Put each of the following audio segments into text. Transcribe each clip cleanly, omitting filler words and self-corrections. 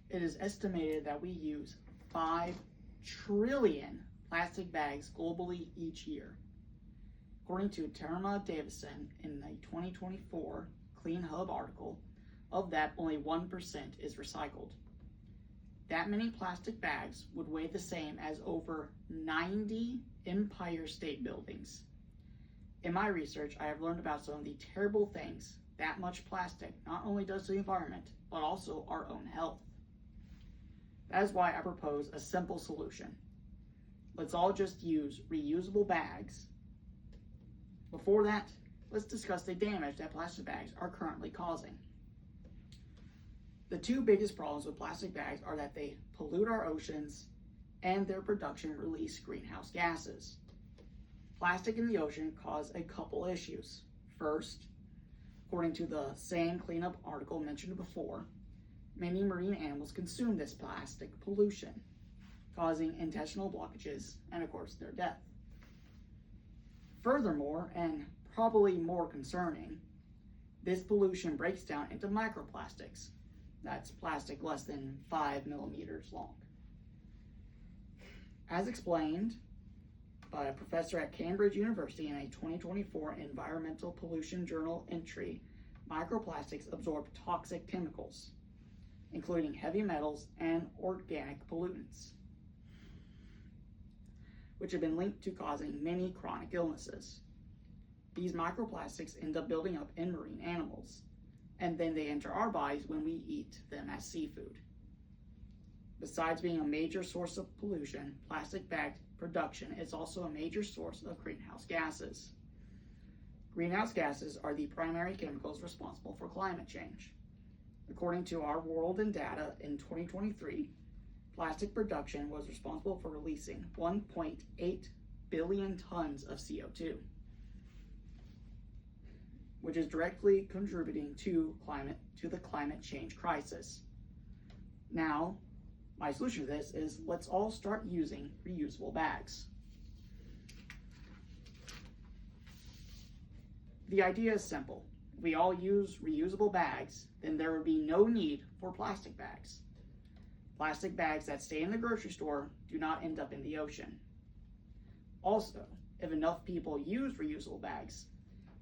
It is estimated that we use 5 trillion plastic bags globally each year. According to Terma Davison in the 2024 Clean Hub article, of that only 1% is recycled. That many plastic bags would weigh the same as over 90 Empire State Buildings. In my research, I have learned about some of the terrible things that much plastic not only does to the environment, but also our own health. That is why I propose a simple solution. Let's all just use reusable bags. Before that, let's discuss the damage that plastic bags are currently causing. The 2 biggest problems with plastic bags are that they pollute our oceans and their production release greenhouse gases. Plastic in the ocean cause a couple issues. First, according to the same cleanup article mentioned before, many marine animals consume this plastic pollution, causing intestinal blockages and, of course, their death. Furthermore, and probably more concerning, this pollution breaks down into microplastics. That's plastic less than 5 millimeters long. As explained by a professor at Cambridge University in a 2024 Environmental Pollution Journal entry, microplastics absorb toxic chemicals, including heavy metals and organic pollutants, which have been linked to causing many chronic illnesses. These microplastics end up building up in marine animals, and then they enter our bodies when we eat them as seafood. Besides being a major source of pollution, plastic bag production is also a major source of greenhouse gases. Greenhouse gases are the primary chemicals responsible for climate change. According to Our World in Data in 2023, plastic production was responsible for releasing 1.8 billion tons of CO2, which is directly contributing to the climate change crisis. Now, my solution to this is let's all start using reusable bags. The idea is simple. If we all use reusable bags, then there would be no need for plastic bags. Plastic bags that stay in the grocery store do not end up in the ocean. Also, if enough people use reusable bags,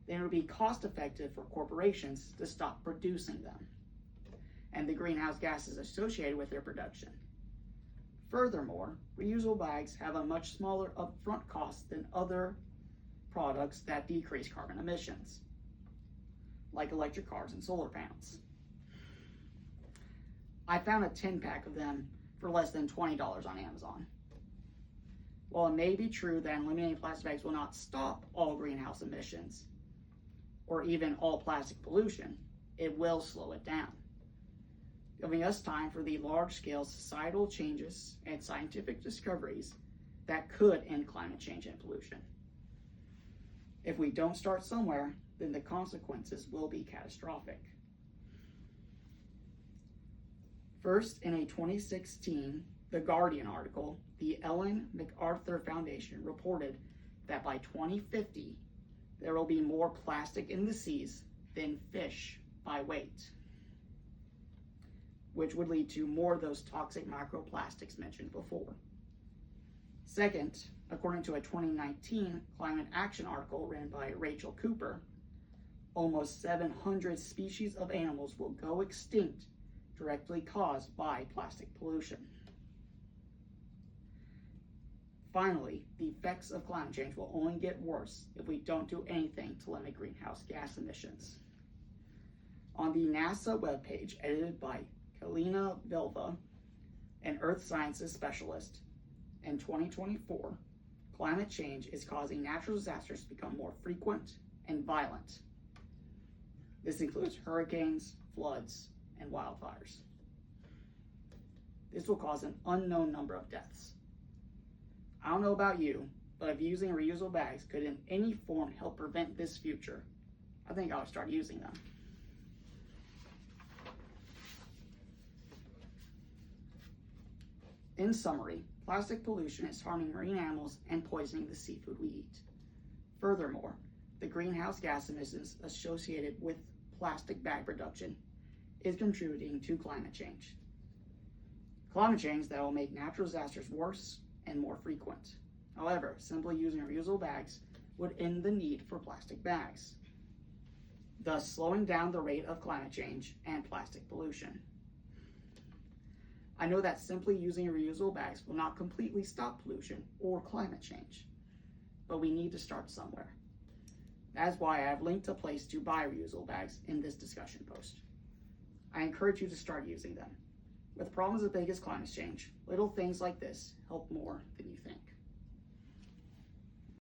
then it would be cost effective for corporations to stop producing them and the greenhouse gases associated with their production. Furthermore, reusable bags have a much smaller upfront cost than other products that decrease carbon emissions, like electric cars and solar panels. I found a 10-pack of them for less than $20 on Amazon. While it may be true that eliminating plastic bags will not stop all greenhouse emissions, or even all plastic pollution, it will slow it down, giving us time for the large-scale societal changes and scientific discoveries that could end climate change and pollution. If we don't start somewhere, then the consequences will be catastrophic. First, in a 2016 The Guardian article, the Ellen MacArthur Foundation reported that by 2050, there will be more plastic in the seas than fish by weight, which would lead to more of those toxic microplastics mentioned before. Second, according to a 2019 Climate Action article written by Rachel Cooper, almost 700 species of animals will go extinct directly caused by plastic pollution. Finally, the effects of climate change will only get worse if we don't do anything to limit greenhouse gas emissions. On the NASA webpage, edited by Kalina Velva, an earth sciences specialist, in 2024, climate change is causing natural disasters to become more frequent and violent. This includes hurricanes, floods, and wildfires. This will cause an unknown number of deaths. I don't know about you, but if using reusable bags could in any form help prevent this future, I think I would start using them. In summary, plastic pollution is harming marine animals and poisoning the seafood we eat. Furthermore, the greenhouse gas emissions associated with plastic bag production is contributing to climate change. climate change that will make natural disasters worse and more frequent. However, simply using reusable bags would end the need for plastic bags, thus slowing down the rate of climate change and plastic pollution. I know that simply using reusable bags will not completely stop pollution or climate change, but we need to start somewhere. That is why I have linked a place to buy reusable bags in this discussion post. I encourage you to start using them. With problems as big as climate change, little things like this help more than you think.